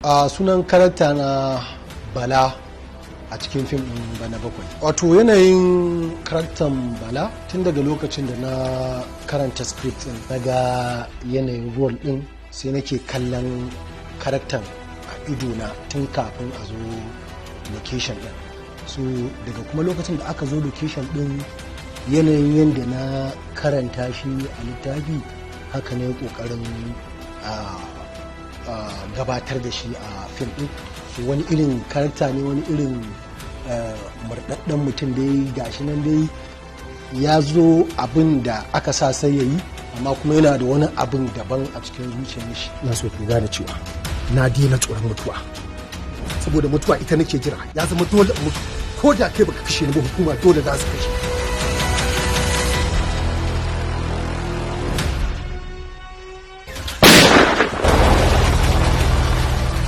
A sunan karakta na Bala a cikin fim ɗin Bana Bakwai. Wato yanayin karaktan Bala tun daga lokacin da na karanta script ɗin daga yanayin role ɗin sai nake kallon karaktan a idona tun kafin a zo location ɗin. So daga kuma lokacin da aka zo location ɗin yanayin yadda na karanta shi a littafi haka ne ƙoƙarin gabatar da shi a fim ɗin. Wani irin karakta ne, wani irin murɗaɗɗen mutum dai gashi nan dai ya zo abin da aka sa sai ya yi amma kuma yana da wani abin daban a cikin zuciyar shi. Na so ku gane cewa na daina tsoron mutuwa saboda mutuwa ita nake jira, ya zama dole mutu ko da kai baka kashe ni ba hukuma dole za su kashe.